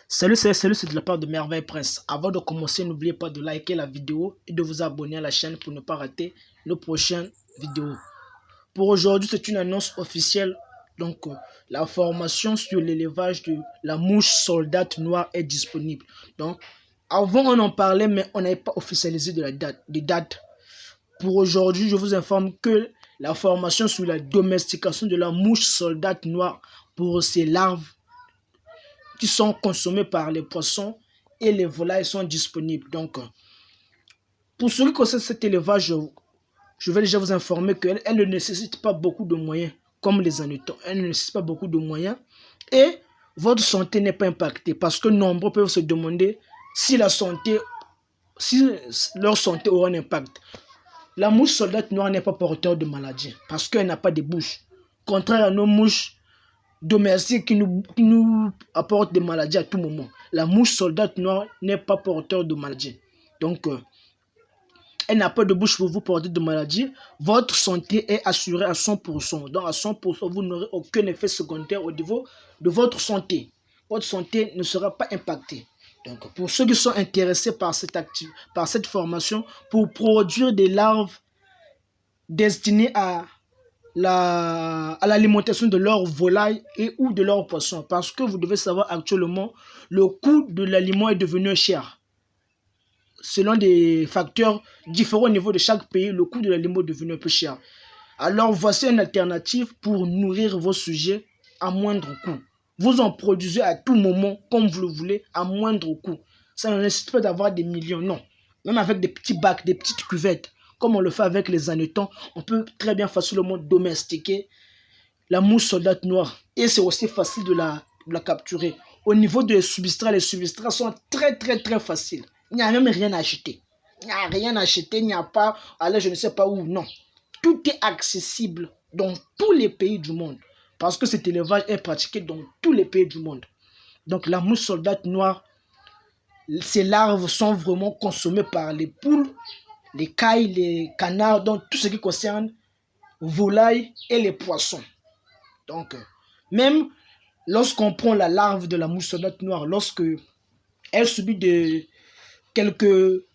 Salut, c'est de la part de Merveille Prince. Avant de commencer, n'oubliez pas de liker la vidéo et de vous abonner à la chaîne pour ne pas rater nos prochaines vidéos. Pour aujourd'hui, c'est une annonce officielle. Donc, la formation sur l'élevage de la mouche soldate noire est disponible. Donc, avant, on en parlait, mais on n'avait pas officialisé des dates. Pour aujourd'hui, je vous informe que la formation sur la domestication de la mouche soldate noire pour ses larves qui sont consommés par les poissons et les volailles sont disponibles. Donc, pour ce qui concerne cet élevage, je vais déjà vous informer qu'elle ne nécessite pas beaucoup de moyens, comme les hannetons. Elle ne nécessite pas beaucoup de moyens et votre santé n'est pas impactée parce que nombreux peuvent se demander si leur santé aura un impact. La mouche soldate noire n'est pas porteur de maladie parce qu'elle n'a pas de bouche. Contraire à nos mouches domestiques qui nous apportent des maladies à tout moment. La mouche soldate noire n'est pas porteur de maladie. Donc, elle n'a pas de bouche pour vous porter de maladie. Votre santé est assurée à 100%. Donc, à 100%, vous n'aurez aucun effet secondaire au niveau de votre santé. Votre santé ne sera pas impactée. Donc, pour ceux qui sont intéressés par cette formation, pour produire des larves destinées à l'alimentation de leurs volailles et ou de leurs poissons. Parce que vous devez savoir actuellement, le coût de l'aliment est devenu cher. Selon des facteurs différents au niveau de chaque pays, le coût de l'aliment est devenu un peu cher. Alors voici une alternative pour nourrir vos sujets à moindre coût. Vous en produisez à tout moment, comme vous le voulez, à moindre coût. Ça ne nécessite pas d'avoir des millions, non. Même avec des petits bacs, des petites cuvettes, comme on le fait avec les hannetons, on peut très bien facilement domestiquer la mouche soldate noire. Et c'est aussi facile de la capturer. Au niveau des substrats, les substrats sont très faciles. Il n'y a même rien à acheter. Il n'y a rien à acheter, il n'y a pas, allez, je ne sais pas où, non. Tout est accessible dans tous les pays du monde. Parce que cet élevage est pratiqué dans tous les pays du monde. Donc la mouche soldate noire, ces larves sont vraiment consommées par les poules, les cailles, les canards, donc tout ce qui concerne volailles et les poissons. Donc, même lorsqu'on prend la larve de la mouche soldate noire, lorsque elle subit quelques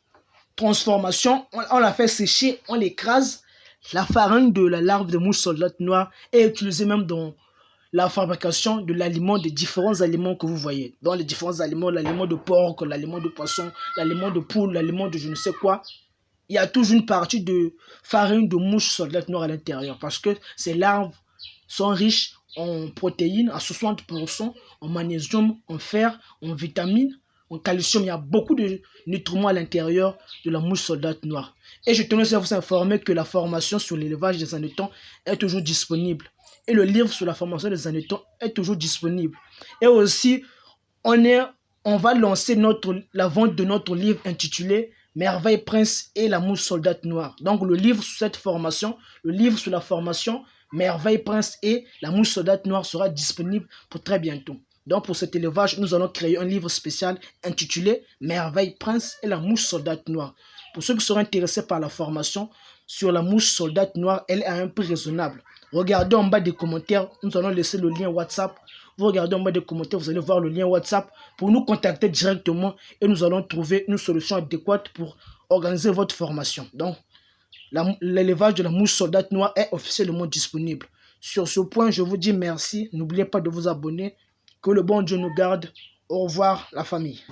transformations, on la fait sécher, on l'écrase. La farine de la larve de mouche soldate noire est utilisée même dans la fabrication de l'aliment, des différents aliments que vous voyez. Dans les différents aliments, l'aliment de porc, l'aliment de poisson, l'aliment de poule, l'aliment de je ne sais quoi. Il y a toujours une partie de farine de mouche soldate noire à l'intérieur parce que ces larves sont riches en protéines à 60%, en magnésium, en fer, en vitamines, en calcium. Il y a beaucoup de nutriments à l'intérieur de la mouche soldate noire. Et je tenais aussi à vous informer que la formation sur l'élevage des hannetons est toujours disponible. Et le livre sur la formation des hannetons est toujours disponible. Et aussi, on va lancer la vente de notre livre intitulé Merveille Prince et la mouche soldate noire. Donc le livre sur cette formation, le livre sur la formation Merveille Prince et la mouche soldate noire sera disponible pour très bientôt. Donc pour cet élevage, nous allons créer un livre spécial intitulé Merveille Prince et la mouche soldate noire. Pour ceux qui seront intéressés par la formation sur la mouche soldate noire, elle est à un prix raisonnable. Regardez en bas des commentaires, nous allons laisser le lien WhatsApp. Vous regardez en bas des commentaires, vous allez voir le lien WhatsApp pour nous contacter directement et nous allons trouver une solution adéquate pour organiser votre formation. Donc, l'élevage de la mouche soldate noire est officiellement disponible. Sur ce point, je vous dis merci. N'oubliez pas de vous abonner. Que le bon Dieu nous garde. Au revoir la famille.